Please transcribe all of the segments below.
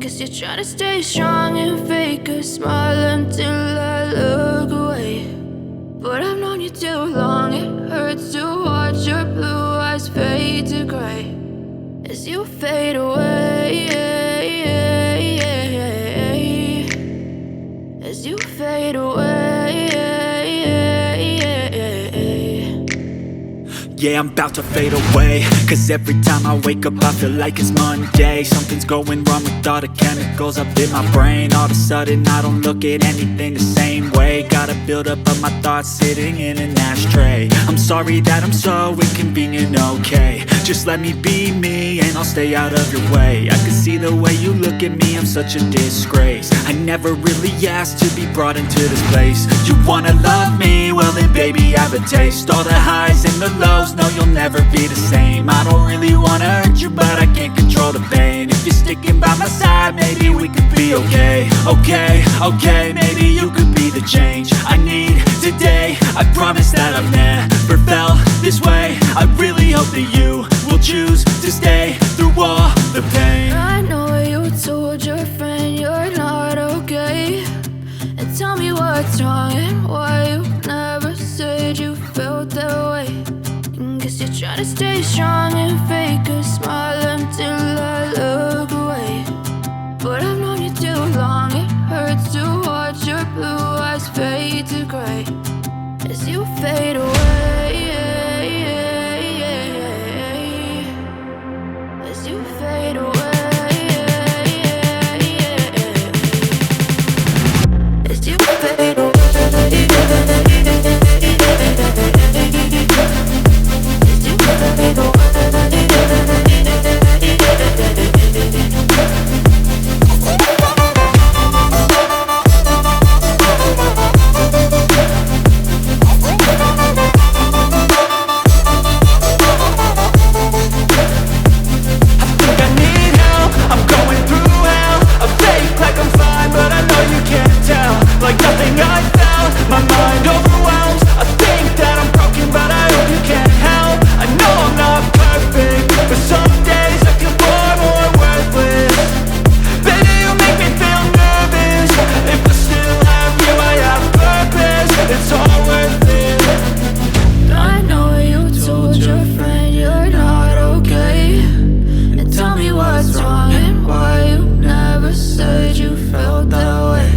Guess you're trying to stay strong and fake a smile until I look away. But I've known you too long, it hurts to watch your blue eyes fade to gray as you fade away, as you fade away. Yeah, I'm about to fade away, cause every time I wake up I feel like it's Monday. Something's going wrong with all the chemicals up in my brain. All of a sudden I don't look at anything the same way. Got a buildup of my thoughts sitting in an ashtray. I'm sorry that I'm so inconvenient, okay. Just let me be me and I'll stay out of your way. I can see the way you look at me, I'm such a disgrace. I never really asked to be brought into this place. You wanna love me? Well then baby have a taste. All the highs and the lows, no you'll never be the same. I don't really wanna hurt you but I can't control the pain. If you're sticking by my side maybe we could be okay. Okay, maybe you could be the change I need today. I promise that I've never felt this way. I really hope that you will choose to stay through all the pain. I know you told your friend you're not okay, and tell me what's wrong and why you never said you felt that to stay strong and fake a smile until I look away. But I've known you too long, it hurts to watch your blue eyes fade to gray as you fade away. As you fade away. As you fade away. Like nothing I found, my mind overwhelms. I think that I'm broken, but I hope you can't help. I know I'm not perfect, but some days I feel far more worthless. Baby, you make me feel nervous. If I still have you, I have purpose. It's all worth it. I know you told your friend you're not okay, and tell me what's wrong and why you never said you felt that way.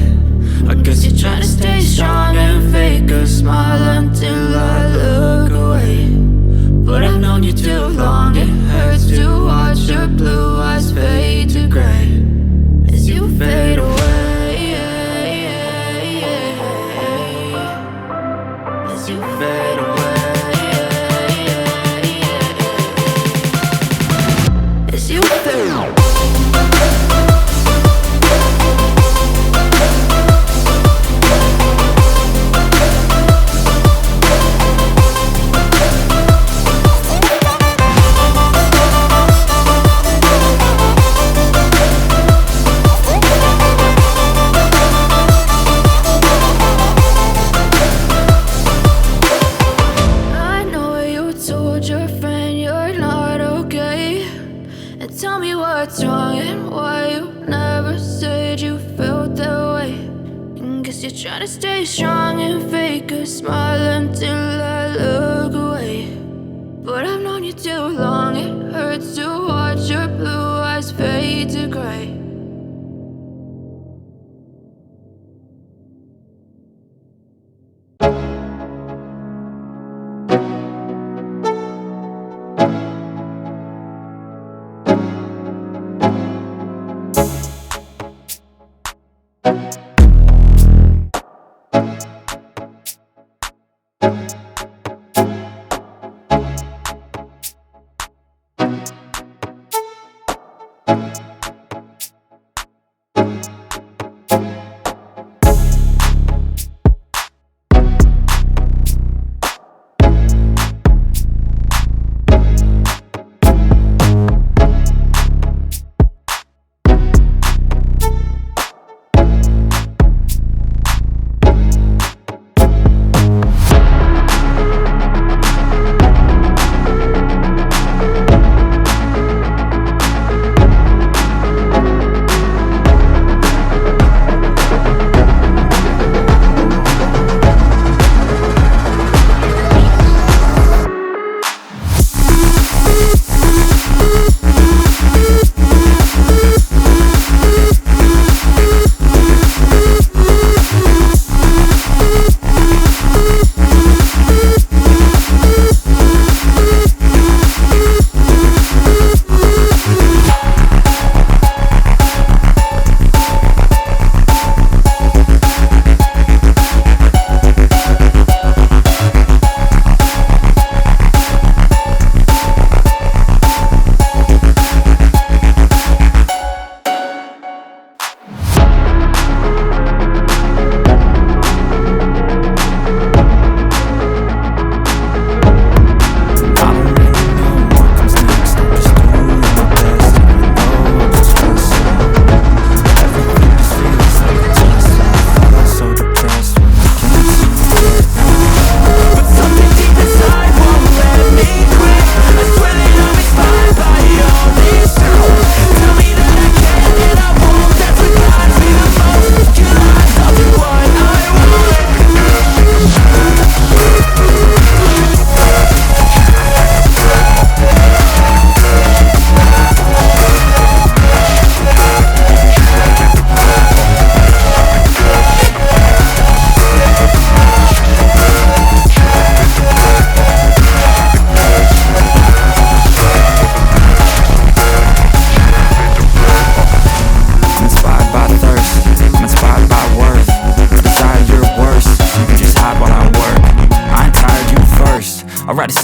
I guess you're trying to stay strong and fake a smile until I look away. But I've known you too long, it hurts to watch your blue eyes fade to gray as you fade away. As you fade away. As you fade away. Tell me what's wrong and why you never said you felt that way. And guess you're trying to stay strong and fake a smile until I look away. But I've known you too long, it hurts to watch your blue eyes fade to gray.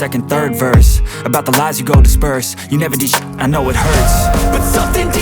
second, third verse about the lies you go disperse. You never did shit, I know it hurts, but something deep